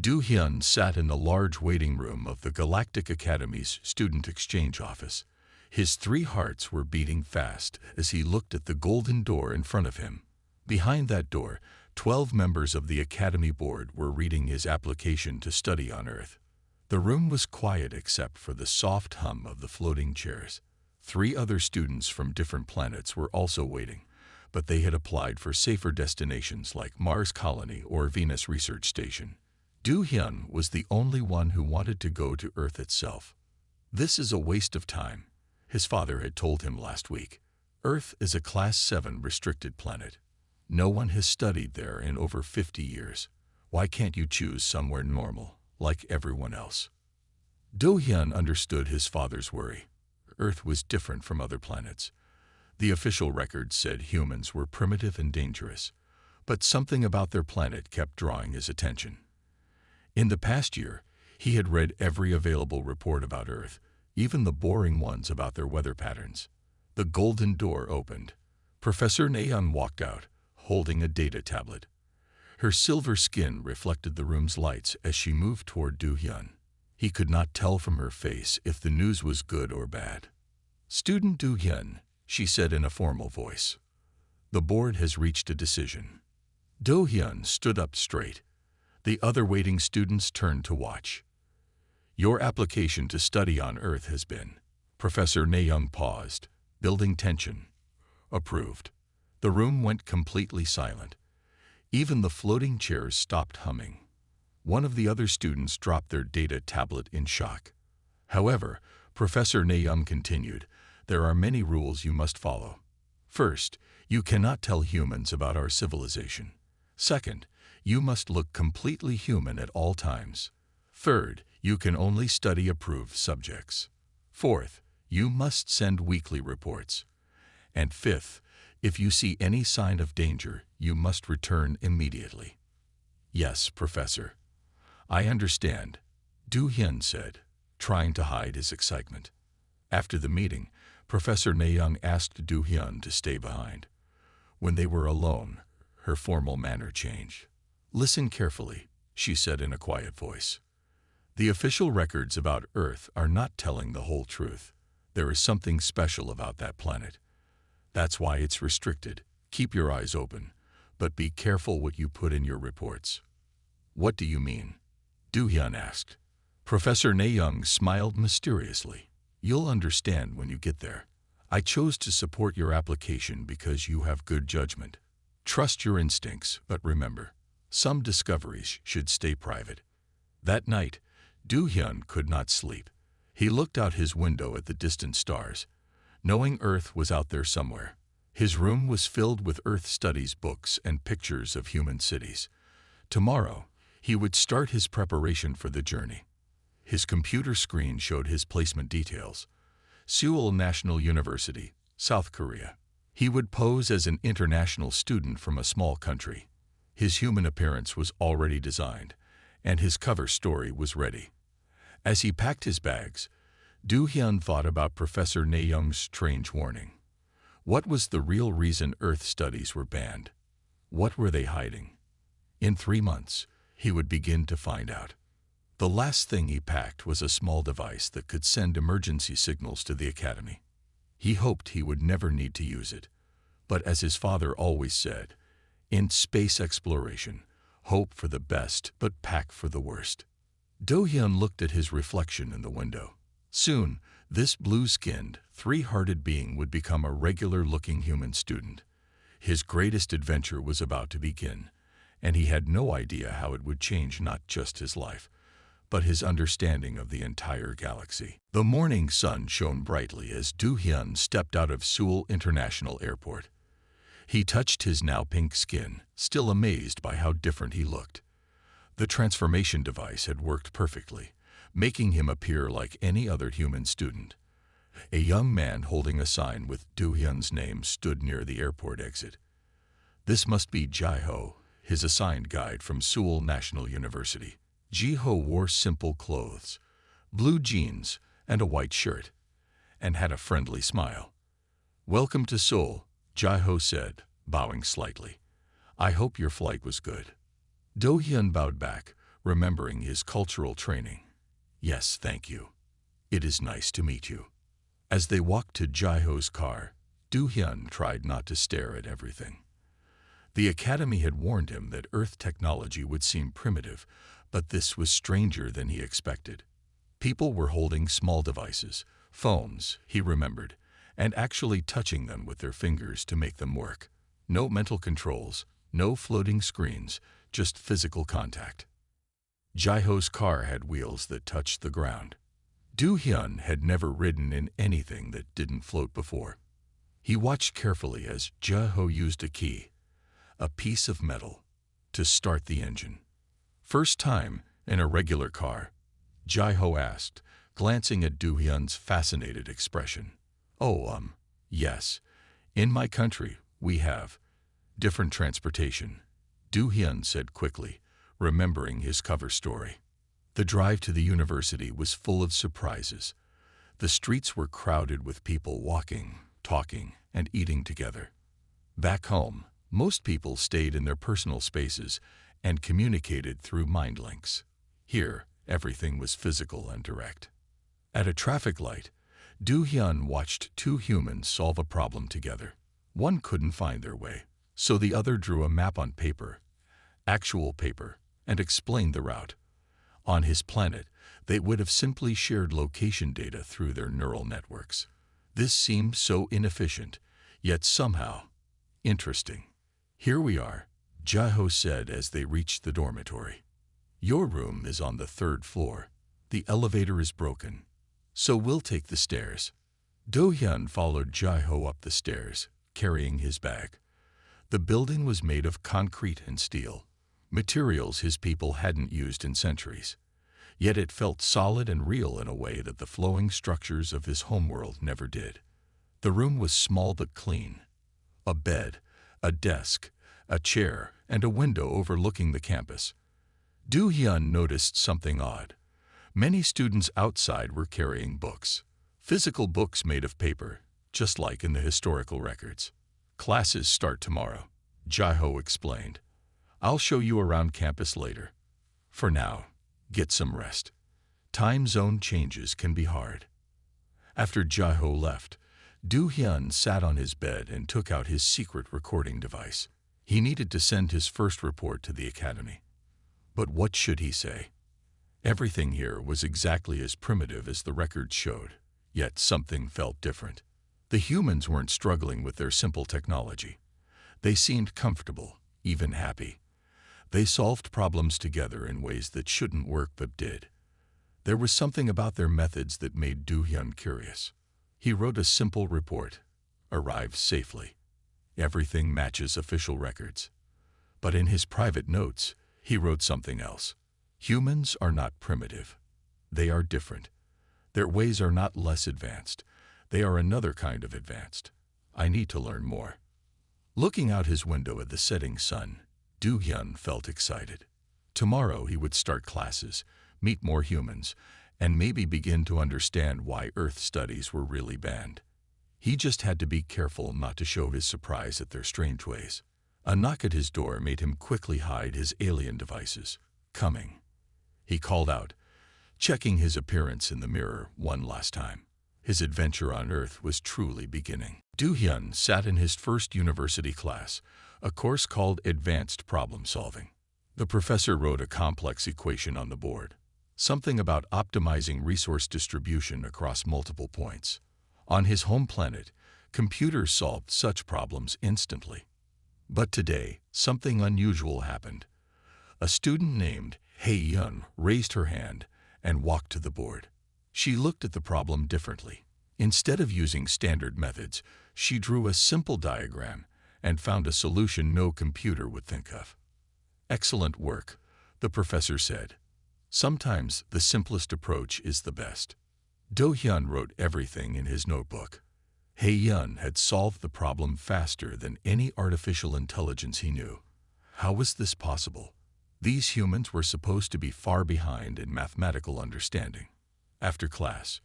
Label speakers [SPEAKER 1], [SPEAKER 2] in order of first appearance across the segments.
[SPEAKER 1] Do-hyun sat in the large waiting room of the Galactic Academy's Student Exchange Office. His 3 hearts were beating fast as he looked at the golden door in front of him. Behind that door, 12 members of the Academy Board were reading his application to study on Earth. The room was quiet except for the soft hum of the floating chairs. 3 other students from different planets were also waiting, but they had applied for safer destinations like Mars Colony or Venus Research Station. Do-hyun was the only one who wanted to go to Earth itself. This is a waste of time, his father had told him last week. Earth is a Class 7 restricted planet. No one has studied there in over 50 years. Why can't you choose somewhere normal, like everyone else? Do-hyun understood his father's worry. Earth was different from other planets. The official records said humans were primitive and dangerous, but something about their planet kept drawing his attention. In the past year, he had read every available report about Earth, even the boring ones about their weather patterns. The golden door opened. Professor Naeun walked out, holding a data tablet. Her silver skin reflected the room's lights as she moved toward Do-hyun. He could not tell from her face if the news was good or bad. "Student Do-hyun," she said in a formal voice. "The board has reached a decision." Do-hyun stood up straight. The other waiting students turned to watch. "Your application to study on Earth has been." Professor Naeun paused, building tension. "Approved." The room went completely silent. Even the floating chairs stopped humming. One of the other students dropped their data tablet in shock. However, Professor Naeun continued, "There are many rules you must follow. First, you cannot tell humans about our civilization. Second, you must look completely human at all times. Third, you can only study approved subjects. Fourth, you must send weekly reports. And fifth, if you see any sign of danger, you must return immediately." "Yes, Professor. I understand," Do-hyun said, trying to hide his excitement. After the meeting, Professor Naeun asked Do-hyun to stay behind. When they were alone, her formal manner changed. "Listen carefully," she said in a quiet voice. "The official records about Earth are not telling the whole truth. There is something special about that planet. That's why it's restricted. Keep your eyes open, but be careful what you put in your reports." "What do you mean?" Do-hyun asked. Professor Naeun smiled mysteriously. "You'll understand when you get there. I chose to support your application because you have good judgment. Trust your instincts, but remember, some discoveries should stay private." That night, Do-hyun could not sleep. He looked out his window at the distant stars, knowing Earth was out there somewhere. His room was filled with Earth studies books and pictures of human cities. Tomorrow, he would start his preparation for the journey. His computer screen showed his placement details. Seoul National University, South Korea. He would pose as an international student from a small country. His human appearance was already designed, and his cover story was ready. As he packed his bags, Do-hyun thought about Professor Naeun's strange warning. What was the real reason Earth studies were banned? What were they hiding? In 3 months, he would begin to find out. The last thing he packed was a small device that could send emergency signals to the Academy. He hoped he would never need to use it. But as his father always said, in space exploration, hope for the best but pack for the worst. Do-hyun looked at his reflection in the window. Soon, this blue-skinned, 3-hearted being would become a regular-looking human student. His greatest adventure was about to begin, and he had no idea how it would change not just his life, but his understanding of the entire galaxy. The morning sun shone brightly as Do-hyun stepped out of Seoul International Airport. He touched his now pink skin, still amazed by how different he looked. The transformation device had worked perfectly, making him appear like any other human student. A young man holding a sign with Do-hyun's name stood near the airport exit. This must be Ji-ho, his assigned guide from Seoul National University. Ji-ho wore simple clothes, blue jeans, and a white shirt, and had a friendly smile. "Welcome to Seoul," Ji-ho said, bowing slightly. "I hope your flight was good." Do-hyun bowed back, remembering his cultural training. "Yes, thank you. It is nice to meet you." As they walked to Jaiho's car, Do-hyun tried not to stare at everything. The academy had warned him that Earth technology would seem primitive, but this was stranger than he expected. People were holding small devices, phones, he remembered, and actually touching them with their fingers to make them work. No mental controls, no floating screens, just physical contact. Jaiho's car had wheels that touched the ground. Do-hyun had never ridden in anything that didn't float before. He watched carefully as Jaiho used a key, a piece of metal, to start the engine. "First time in a regular car?" Jaiho asked, glancing at Do-hyun's fascinated expression. "Oh, yes. In my country, we have different transportation," Do-hyun said quickly, remembering his cover story. The drive to the university was full of surprises. The streets were crowded with people walking, talking, and eating together. Back home, most people stayed in their personal spaces and communicated through mind links. Here, everything was physical and direct. At a traffic light, Do-hyun watched two humans solve a problem together. One couldn't find their way, so the other drew a map on paper, actual paper, and explained the route. On his planet, they would have simply shared location data through their neural networks. This seemed so inefficient, yet somehow interesting. "Here we are," Jaiho said as they reached the dormitory. "Your room is on the 3rd floor. The elevator is broken, so we'll take the stairs." Do-hyun followed Jaiho up the stairs, carrying his bag. The building was made of concrete and steel, materials his people hadn't used in centuries. Yet it felt solid and real in a way that the flowing structures of his homeworld never did. The room was small but clean. A bed, a desk, a chair, and a window overlooking the campus. Do-hyun noticed something odd. Many students outside were carrying books. Physical books made of paper, just like in the historical records. "Classes start tomorrow," Jaiho explained. "I'll show you around campus later. For now, get some rest. Time zone changes can be hard." After Jaiho left, Do-hyun sat on his bed and took out his secret recording device. He needed to send his first report to the academy. But what should he say? Everything here was exactly as primitive as the records showed, yet something felt different. The humans weren't struggling with their simple technology. They seemed comfortable, even happy. They solved problems together in ways that shouldn't work but did. There was something about their methods that made Do-hyun curious. He wrote a simple report. "Arrived safely. Everything matches official records." But in his private notes, he wrote something else. "Humans are not primitive. They are different. Their ways are not less advanced. They are another kind of advanced. I need to learn more." Looking out his window at the setting sun, Do-hyun felt excited. Tomorrow he would start classes, meet more humans, and maybe begin to understand why Earth studies were really banned. He just had to be careful not to show his surprise at their strange ways. A knock at his door made him quickly hide his alien devices. "Coming," he called out, checking his appearance in the mirror one last time. His adventure on Earth was truly beginning. Do-hyun sat in his first university class, a course called Advanced Problem Solving. The professor wrote a complex equation on the board, something about optimizing resource distribution across multiple points. On his home planet, computers solved such problems instantly. But today, something unusual happened. A student named Hae-yeon raised her hand and walked to the board. She looked at the problem differently. Instead of using standard methods, she drew a simple diagram and found a solution no computer would think of. "Excellent work," the professor said. "Sometimes the simplest approach is the best." Do-hyun wrote everything in his notebook. Hae-yeon had solved the problem faster than any artificial intelligence he knew. How was this possible? These humans were supposed to be far behind in mathematical understanding. After class,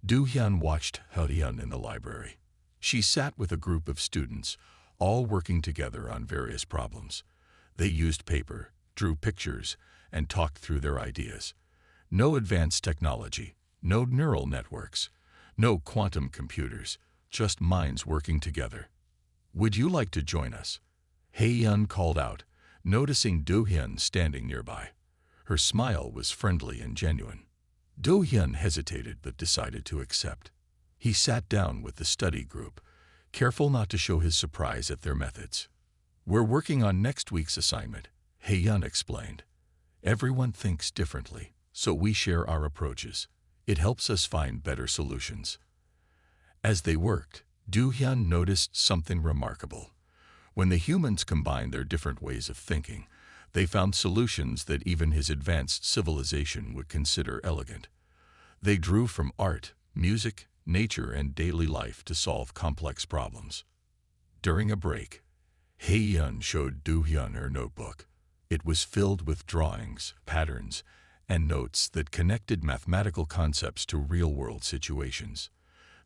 [SPEAKER 1] Do-hyun watched Hae-yeon in the library. She sat with a group of students, all working together on various problems. They used paper, drew pictures, and talked through their ideas. No advanced technology, no neural networks, no quantum computers, just minds working together. "Would you like to join us?" Hye-yeon called out, noticing Do-hyun standing nearby. Her smile was friendly and genuine. Do-hyun hesitated but decided to accept. He sat down with the study group, careful not to show his surprise at their methods. "We're working on next week's assignment," Hye-yeon explained. "Everyone thinks differently, so we share our approaches. It helps us find better solutions." As they worked, Do-hyun noticed something remarkable. When the humans combined their different ways of thinking, they found solutions that even his advanced civilization would consider elegant. They drew from art, music, nature, and daily life to solve complex problems. During a break, Hye-yeon showed Do-hyun her notebook. It was filled with drawings, patterns, and notes that connected mathematical concepts to real-world situations.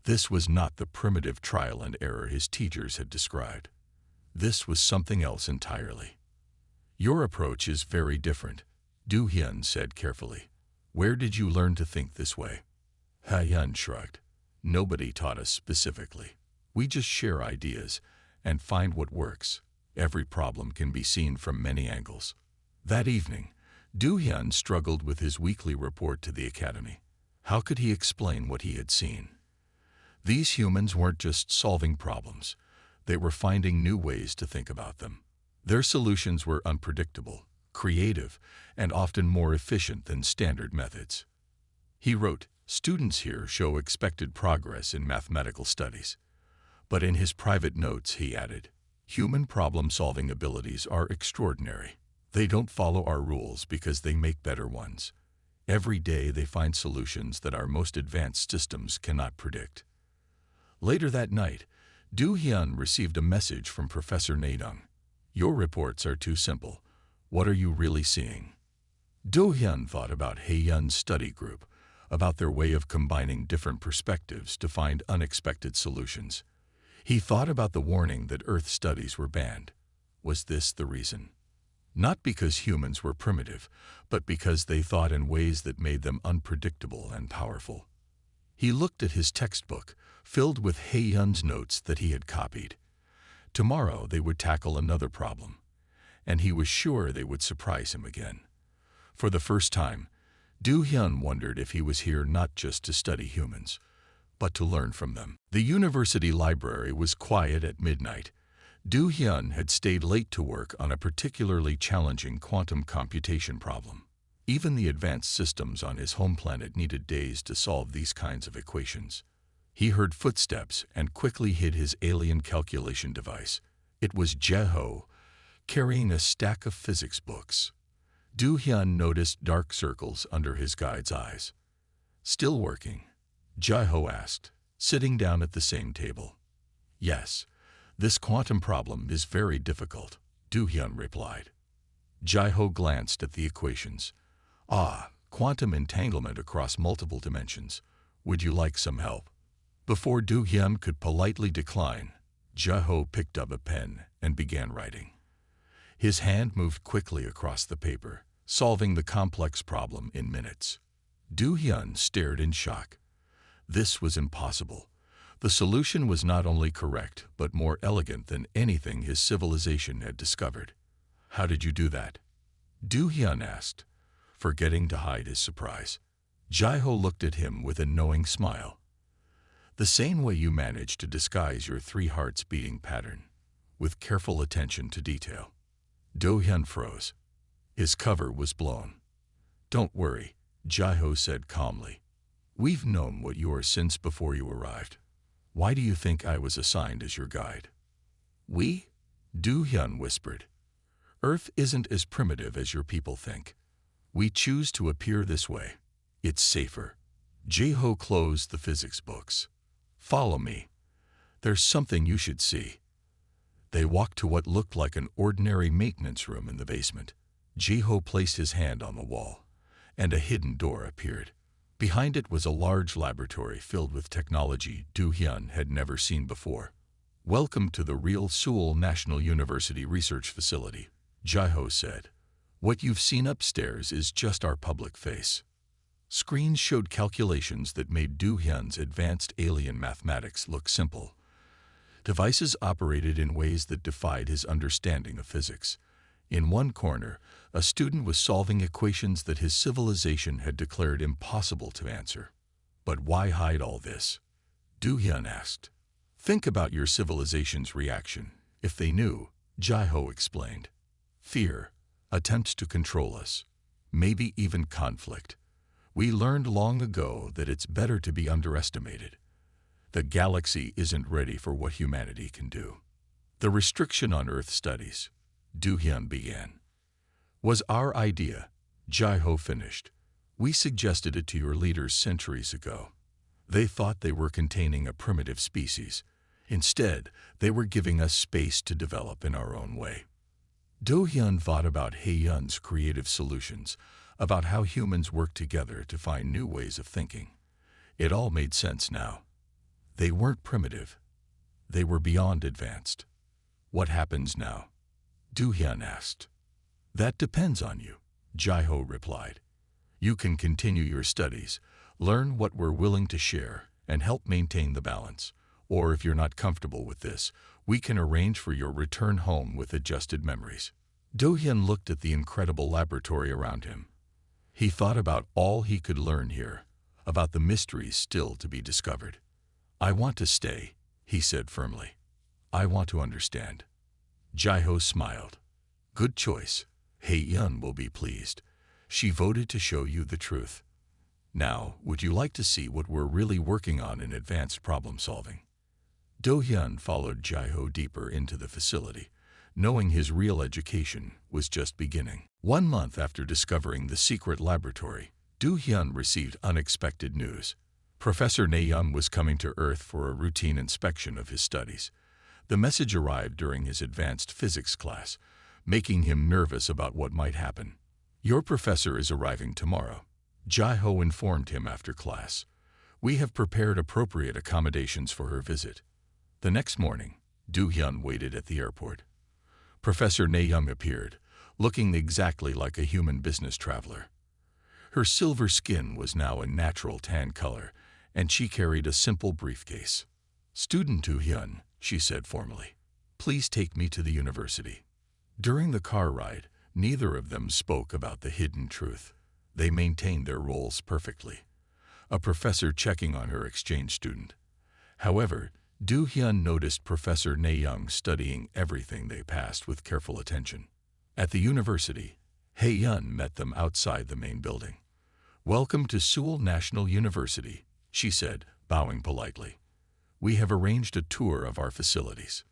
[SPEAKER 1] This was not the primitive trial and error his teachers had described. This was something else entirely. "Your approach is very different," Do-hyun said carefully. "Where did you learn to think this way?" Hye-yeon shrugged. "Nobody taught us specifically. We just share ideas and find what works. Every problem can be seen from many angles." That evening, Do-hyun struggled with his weekly report to the academy. How could he explain what he had seen? These humans weren't just solving problems. They were finding new ways to think about them. Their solutions were unpredictable, creative, and often more efficient than standard methods. He wrote, "Students here show expected progress in mathematical studies." But in his private notes, he added, "Human problem-solving abilities are extraordinary. They don't follow our rules because they make better ones. Every day they find solutions that our most advanced systems cannot predict." Later that night, Do-hyun received a message from Professor Nadung. "Your reports are too simple. What are you really seeing?" Do-hyun thought about Hye-yeon's study group, about their way of combining different perspectives to find unexpected solutions. He thought about the warning that Earth studies were banned. Was this the reason? Not because humans were primitive, but because they thought in ways that made them unpredictable and powerful. He looked at his textbook, filled with Hye-yeon's notes that he had copied. Tomorrow they would tackle another problem, and he was sure they would surprise him again. For the first time, Do-hyun wondered if he was here not just to study humans, but to learn from them. The university library was quiet at midnight. Do-hyun had stayed late to work on a particularly challenging quantum computation problem. Even the advanced systems on his home planet needed days to solve these kinds of equations. He heard footsteps and quickly hid his alien calculation device. It was Jae-ho, carrying a stack of physics books. Do-hyun noticed dark circles under his guide's eyes. "Still working?" Jae-ho asked, sitting down at the same table. "Yes, this quantum problem is very difficult," Do-hyun replied. Jae-ho glanced at the equations. "Ah, quantum entanglement across multiple dimensions. Would you like some help?" Before Do-hyun could politely decline, Jae-ho picked up a pen and began writing. His hand moved quickly across the paper, solving the complex problem in minutes. Do-hyun stared in shock. This was impossible. The solution was not only correct, but more elegant than anything his civilization had discovered. "How did you do that?" Do-hyun asked, forgetting to hide his surprise. Jae-ho looked at him with a knowing smile. "The same way you managed to disguise your 3 hearts beating pattern, with careful attention to detail." Do-hyun froze. His cover was blown. "Don't worry," Jae-ho said calmly. "We've known what you are since before you arrived. Why do you think I was assigned as your guide?" "We?" Do-hyun whispered. "Earth isn't as primitive as your people think. We choose to appear this way. It's safer." Jae-ho closed the physics books. "Follow me. There's something you should see." They walked to what looked like an ordinary maintenance room in the basement. Jae-ho placed his hand on the wall, and a hidden door appeared. Behind it was a large laboratory filled with technology Do-hyun had never seen before. "Welcome to the real Seoul National University Research Facility," Jae-ho said. What you've seen upstairs is just our public face. Screens showed calculations that made Do-hyun's advanced alien mathematics look simple. Devices operated in ways that defied his understanding of physics. In one corner, a student was solving equations that his civilization had declared impossible to answer. But why hide all this? Do-hyun asked. Think about your civilization's reaction. If they knew, Jae-ho explained. Fear, attempts to control us, maybe even conflict. We learned long ago that it's better to be underestimated. The galaxy isn't ready for what humanity can do. The restriction on Earth studies, Do-hyun began, was our idea, Jae-ho finished. We suggested it to your leaders centuries ago. They thought they were containing a primitive species. Instead, they were giving us space to develop in our own way. Do-hyun thought about Hae-yun's creative solutions, about how humans work together to find new ways of thinking. It all made sense now. They weren't primitive. They were beyond advanced. What happens now? Do-hyun asked. That depends on you, Jae-ho replied. You can continue your studies, learn what we're willing to share, and help maintain the balance. Or if you're not comfortable with this, we can arrange for your return home with adjusted memories. Do-hyun looked at the incredible laboratory around him. He thought about all he could learn here, about the mysteries still to be discovered. I want to stay, he said firmly. I want to understand. Jae-ho smiled. Good choice. Hae-yun will be pleased. She voted to show you the truth. Now, would you like to see what we're really working on in advanced problem solving? Do-hyun followed Jae-ho deeper into the facility, knowing his real education was just beginning. 1 month after discovering the secret laboratory, Do-hyun received unexpected news. Professor Na-young was coming to Earth for a routine inspection of his studies. The message arrived during his advanced physics class, making him nervous about what might happen. Your professor is arriving tomorrow, Jae-ho informed him after class. We have prepared appropriate accommodations for her visit. The next morning, Do-hyun waited at the airport. Professor Na-young appeared, looking exactly like a human business traveler. Her silver skin was now a natural tan color, and she carried a simple briefcase. Student Do-hyun, she said formally, please take me to the university. During the car ride, neither of them spoke about the hidden truth. They maintained their roles perfectly. A professor checking on her exchange student. However, Do-hyun noticed Professor Na-young studying everything they passed with careful attention. At the university, Hae-yun met them outside the main building. Welcome to Seoul National University, she said, bowing politely. We have arranged a tour of our facilities.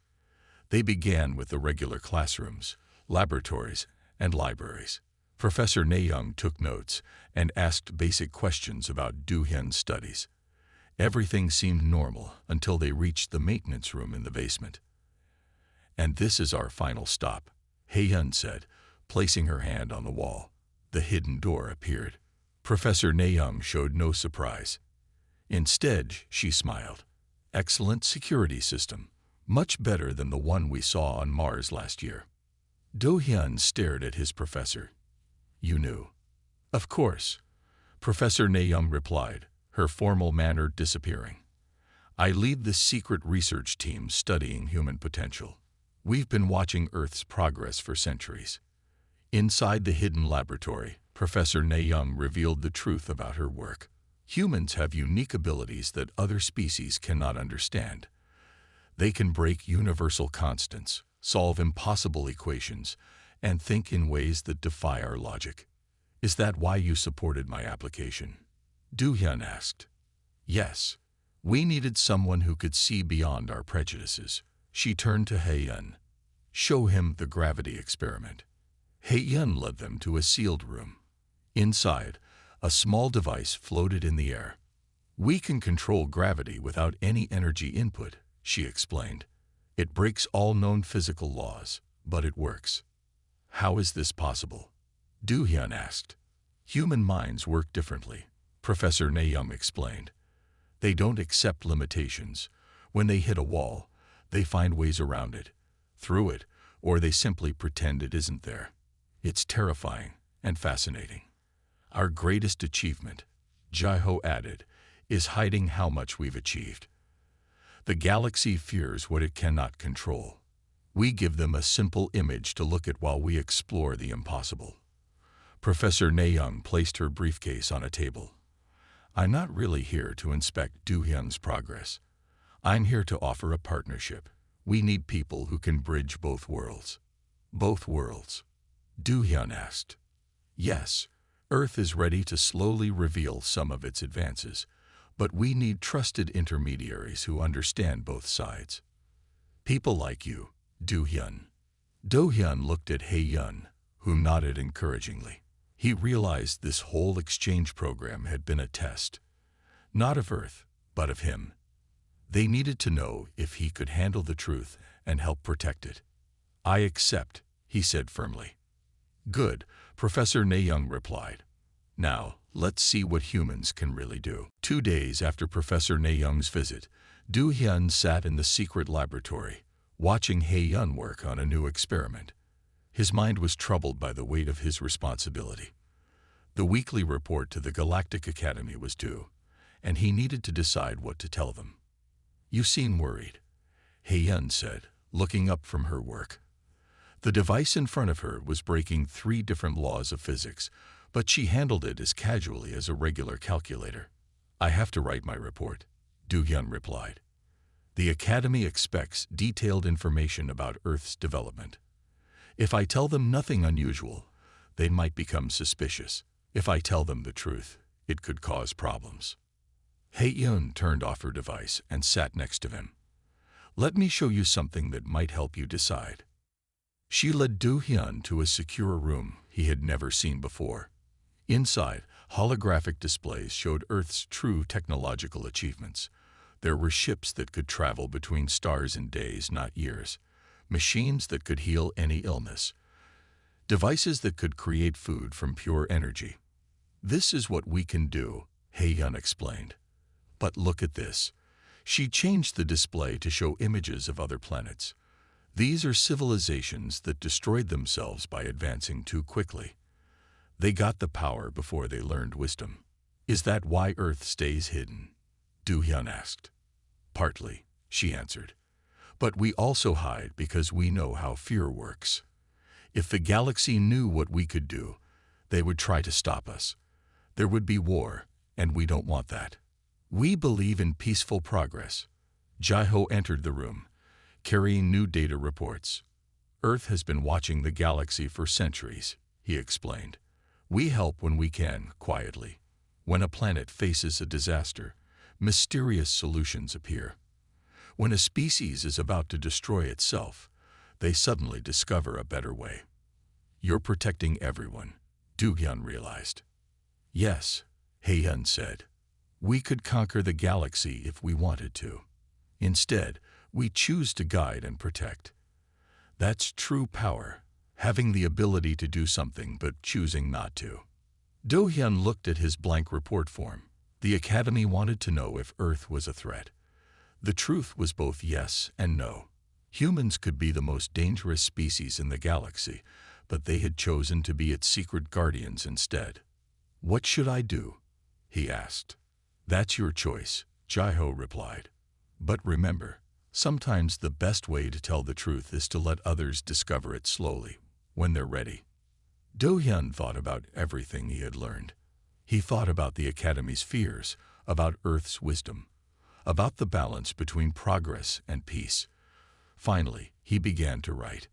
[SPEAKER 1] They began with the regular classrooms, laboratories, and libraries. Professor Na-young took notes and asked basic questions about Do-hyun's studies. Everything seemed normal until they reached the maintenance room in the basement. And this is our final stop, Hae-yun said, placing her hand on the wall. The hidden door appeared. Professor Na-young showed no surprise. Instead, she smiled. Excellent security system, much better than the one we saw on Mars last year. Do-hyun stared at his professor. You knew. Of course, Professor Na-young replied, her formal manner disappearing. I lead the secret research team studying human potential. We've been watching Earth's progress for centuries. Inside the hidden laboratory, Professor Na-young revealed the truth about her work. Humans have unique abilities that other species cannot understand. They can break universal constants, solve impossible equations, and think in ways that defy our logic. Is that why you supported my application? Do-hyun asked. Yes. We needed someone who could see beyond our prejudices. She turned to Hae-yun. Show him the gravity experiment. Hae-yun led them to a sealed room. Inside, a small device floated in the air. We can control gravity without any energy input, she explained. It breaks all known physical laws, but it works. How is this possible? Do-hyun asked. Human minds work differently, Professor Na-young explained. They don't accept limitations. When they hit a wall, they find ways around it, through it, or they simply pretend it isn't there. It's terrifying and fascinating. Our greatest achievement, Jaiho added, is hiding how much we've achieved. The galaxy fears what it cannot control. We give them a simple image to look at while we explore the impossible. Professor Nayoung placed her briefcase on a table. I'm not really here to inspect Do-hyun's progress. I'm here to offer a partnership. We need people who can bridge both worlds. Both worlds? Do-hyun asked. Yes, Earth is ready to slowly reveal some of its advances, but we need trusted intermediaries who understand both sides. People like you, Do-hyun. Do-hyun looked at Hae-yun, who nodded encouragingly. He realized this whole exchange program had been a test, not of Earth, but of him. They needed to know if he could handle the truth and help protect it. I accept, he said firmly. Good, Professor Nayoung replied. Now, let's see what humans can really do. 2 days after Professor Nayoung's visit, Do-hyun sat in the secret laboratory, watching Hae-yun work on a new experiment. His mind was troubled by the weight of his responsibility. The weekly report to the Galactic Academy was due, and he needed to decide what to tell them. You seem worried, Hae-yun said, looking up from her work. The device in front of her was breaking 3 different laws of physics, but she handled it as casually as a regular calculator. I have to write my report, Do-hyun replied. The Academy expects detailed information about Earth's development. If I tell them nothing unusual, they might become suspicious. If I tell them the truth, it could cause problems. Hae-yun turned off her device and sat next to him. Let me show you something that might help you decide. She led Do-hyun to a secure room he had never seen before. Inside, holographic displays showed Earth's true technological achievements. There were ships that could travel between stars in days, not years. Machines that could heal any illness. Devices that could create food from pure energy. This is what we can do, Hae-yun explained. But look at this. She changed the display to show images of other planets. These are civilizations that destroyed themselves by advancing too quickly. They got the power before they learned wisdom. Is that why Earth stays hidden? Do-hyun asked. Partly, she answered. But we also hide because we know how fear works. If the galaxy knew what we could do, they would try to stop us. There would be war, and we don't want that. We believe in peaceful progress. Jaiho entered the room, carrying new data reports. Earth has been watching the galaxy for centuries, he explained. We help when we can, quietly. When a planet faces a disaster, mysterious solutions appear. When a species is about to destroy itself, they suddenly discover a better way. You're protecting everyone, Do-hyun realized. Yes, Hae-yun said. We could conquer the galaxy if we wanted to. Instead, we choose to guide and protect. That's true power, having the ability to do something but choosing not to. Do-hyun looked at his blank report form. The Academy wanted to know if Earth was a threat. The truth was both yes and no. Humans could be the most dangerous species in the galaxy, but they had chosen to be its secret guardians instead. What should I do? He asked. That's your choice, Jaiho replied. But remember, sometimes the best way to tell the truth is to let others discover it slowly, when they're ready. Do-hyun thought about everything he had learned. He thought about the Academy's fears, about Earth's wisdom, about the balance between progress and peace. Finally, he began to write.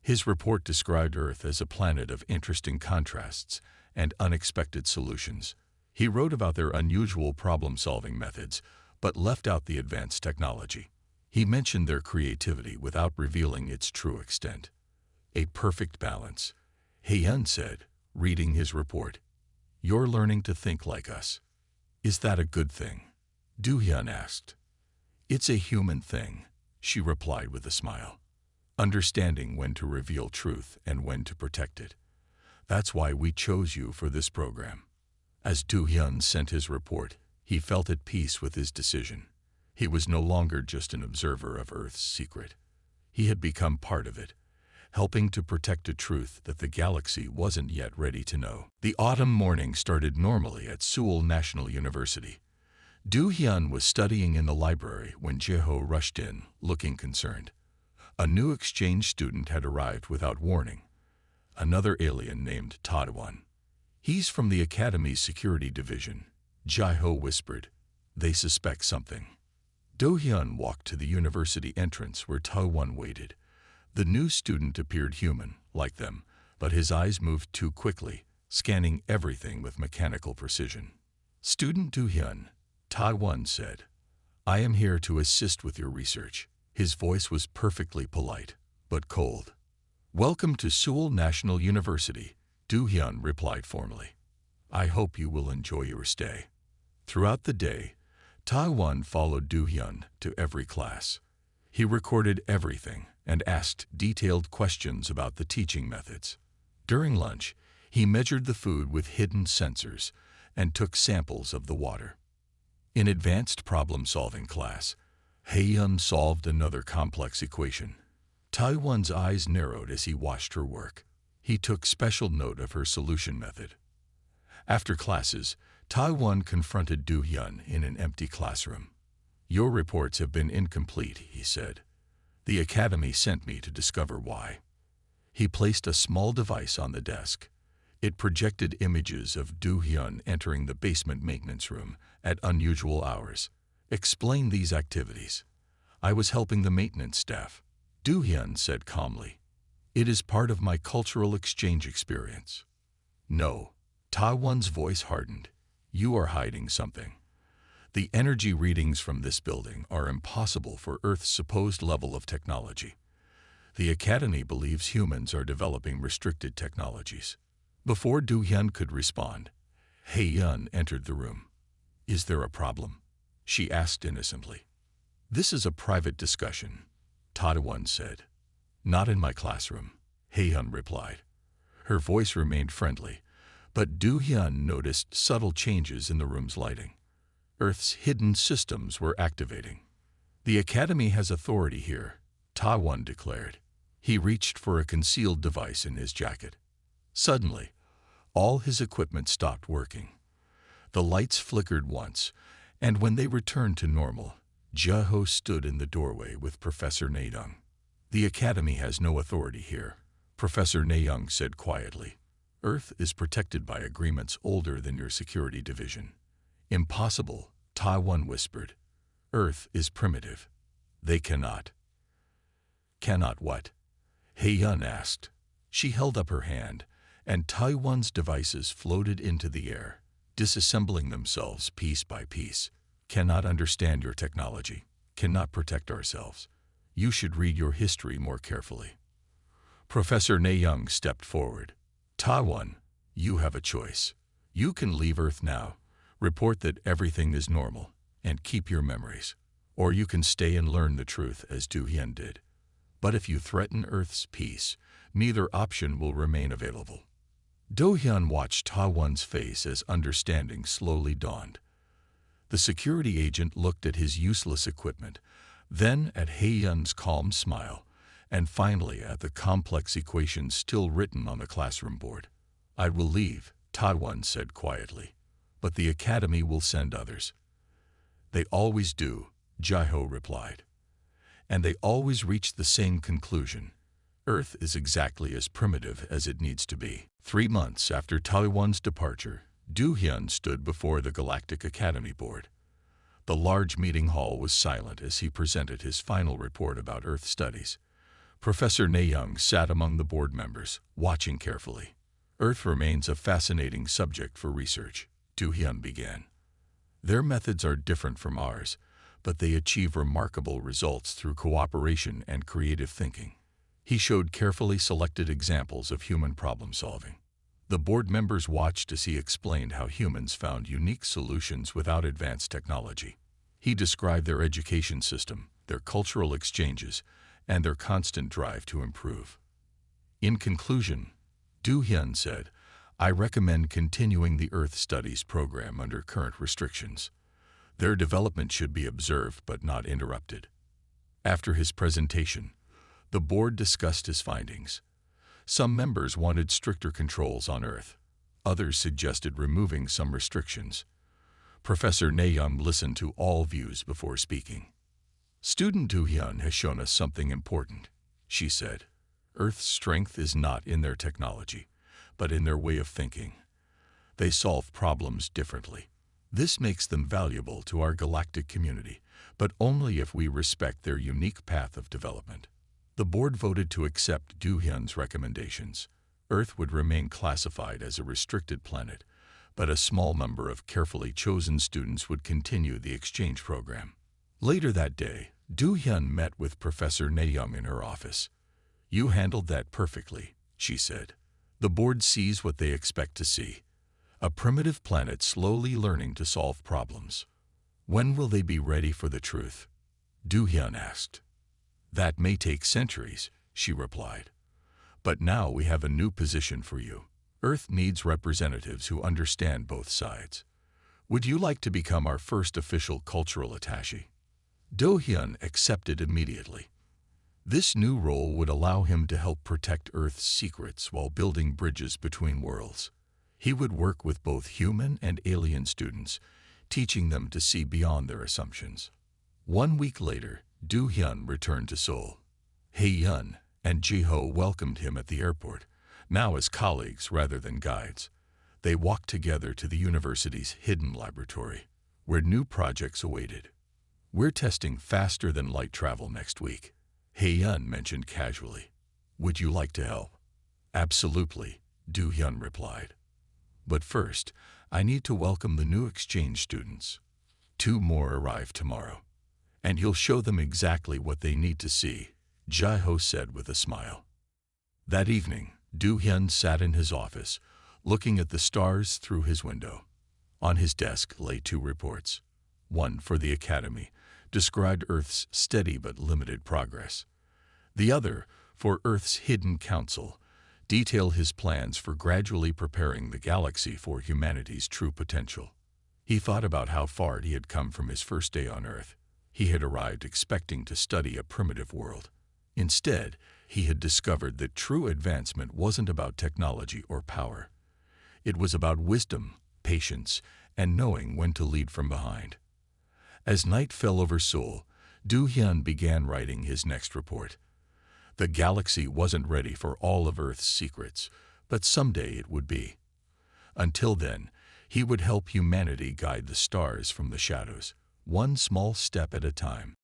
[SPEAKER 1] His report described Earth as a planet of interesting contrasts and unexpected solutions. He wrote about their unusual problem-solving methods, but left out the advanced technology. He mentioned their creativity without revealing its true extent. A perfect balance, Hae-yun said, reading his report. You're learning to think like us. Is that a good thing? Do-hyun asked. It's a human thing, she replied with a smile. Understanding when to reveal truth and when to protect it. That's why we chose you for this program. As Do-hyun sent his report, he felt at peace with his decision. He was no longer just an observer of Earth's secret. He had become part of it, helping to protect a truth that the galaxy wasn't yet ready to know. The autumn morning started normally at Seoul National University. Do-hyun was studying in the library when Jae-ho rushed in, looking concerned. A new exchange student had arrived without warning. Another alien named Ta-won. He's from the Academy's security division, Jae-ho whispered. They suspect something. Do-hyun walked to the university entrance where Ta-won waited. The new student appeared human, like them, but his eyes moved too quickly, scanning everything with mechanical precision. Student Do-hyun, Ta-won said, I am here to assist with your research. His voice was perfectly polite, but cold. Welcome to Seoul National University, Do-hyun replied formally. I hope you will enjoy your stay. Throughout the day, Ta-won followed Do-hyun to every class. He recorded everything and asked detailed questions about the teaching methods. During lunch, he measured the food with hidden sensors and took samples of the water. In advanced problem-solving class, Hae-yeon solved another complex equation. Ta-won's eyes narrowed as he watched her work. He took special note of her solution method. After classes, Ta-won confronted Do-hyun in an empty classroom. Your reports have been incomplete, he said. The Academy sent me to discover why. He placed a small device on the desk. It projected images of Do-hyun entering the basement maintenance room at unusual hours. Explain these activities. I was helping the maintenance staff. Do-hyun said calmly. It is part of my cultural exchange experience. No. Ta-won's voice hardened. You are hiding something. The energy readings from this building are impossible for Earth's supposed level of technology. The Academy believes humans are developing restricted technologies. Before Do-hyun could respond, Hae-yeon entered the room. Is there a problem? She asked innocently. This is a private discussion, Ta-won said. Not in my classroom, Hae-yeon replied. Her voice remained friendly, but Do-hyun noticed subtle changes in the room's lighting. Earth's hidden systems were activating. The Academy has authority here, Ta-won declared. He reached for a concealed device in his jacket. Suddenly, all his equipment stopped working. The lights flickered once, and when they returned to normal, Jae-ho stood in the doorway with Professor Na-young. The Academy has no authority here, Professor Na-young said quietly. Earth is protected by agreements older than your security division. Impossible, Ta-won whispered. Earth is primitive. They cannot. Cannot what? Hae-yeon asked. She held up her hand, and Ta-won's devices floated into the air, disassembling themselves piece by piece. Cannot understand your technology. Cannot protect ourselves. You should read your history more carefully. Professor Na-young stepped forward. Ta-won, you have a choice. You can leave Earth now, report that everything is normal, and keep your memories. Or you can stay and learn the truth as Do-hyun did. But if you threaten Earth's peace, neither option will remain available. Do-hyun watched Ta-won's face as understanding slowly dawned. The security agent looked at his useless equipment, then at Hae-yeon's calm smile, and finally at the complex equations still written on the classroom board. I will leave, Ta-won said quietly, but the Academy will send others. They always do, Jae-ho replied. And they always reach the same conclusion. Earth is exactly as primitive as it needs to be. 3 months after Ta-won's departure, Do-hyun stood before the Galactic Academy Board. The large meeting hall was silent as he presented his final report about Earth studies. Professor Na-young sat among the board members, watching carefully. Earth remains a fascinating subject for research, Do-hyun began. Their methods are different from ours, but they achieve remarkable results through cooperation and creative thinking. He showed carefully selected examples of human problem-solving. The board members watched as he explained how humans found unique solutions without advanced technology. He described their education system, their cultural exchanges, and their constant drive to improve. In conclusion, Do-hyun said, I recommend continuing the Earth Studies program under current restrictions. Their development should be observed but not interrupted. After his presentation, The board discussed his findings. Some members wanted stricter controls on Earth. Others suggested removing some restrictions. Professor Nayoung listened to all views before speaking. Student Do-hyun has shown us something important, she said. Earth's strength is not in their technology, but in their way of thinking. They solve problems differently. This makes them valuable to our galactic community, but only if we respect their unique path of development. The board voted to accept Do-hyun's recommendations. Earth would remain classified as a restricted planet, but a small number of carefully chosen students would continue the exchange program. Later that day, Do-hyun met with Professor Nayoung in her office. "You handled that perfectly," she said. "The board sees what they expect to see. A primitive planet slowly learning to solve problems. When will they be ready for the truth?" Do-hyun asked. "That may take centuries," she replied. "But now we have a new position for you. Earth needs representatives who understand both sides. Would you like to become our first official cultural attaché?" Do-hyun accepted immediately. This new role would allow him to help protect Earth's secrets while building bridges between worlds. He would work with both human and alien students, teaching them to see beyond their assumptions. 1 week later, Do-hyun returned to Seoul. Hae-yun and Ji-ho welcomed him at the airport, now as colleagues rather than guides. They walked together to the university's hidden laboratory, where new projects awaited. "We're testing faster than light travel next week," Hae-yun mentioned casually. "Would you like to help?" "Absolutely," Do-hyun replied. "But first, I need to welcome the new exchange students. 2 more arrive tomorrow, and you'll show them exactly what they need to see," Ji-ho said with a smile. That evening, Do-hyun sat in his office, looking at the stars through his window. On his desk lay 2 reports. One for the Academy described Earth's steady but limited progress. The other, for Earth's Hidden Council, detailed his plans for gradually preparing the galaxy for humanity's true potential. He thought about how far he had come from his first day on Earth. He had arrived expecting to study a primitive world. Instead, he had discovered that true advancement wasn't about technology or power. It was about wisdom, patience, and knowing when to lead from behind. As night fell over Seoul, Do-hyun began writing his next report. The galaxy wasn't ready for all of Earth's secrets, but someday it would be. Until then, he would help humanity guide the stars from the shadows, one small step at a time.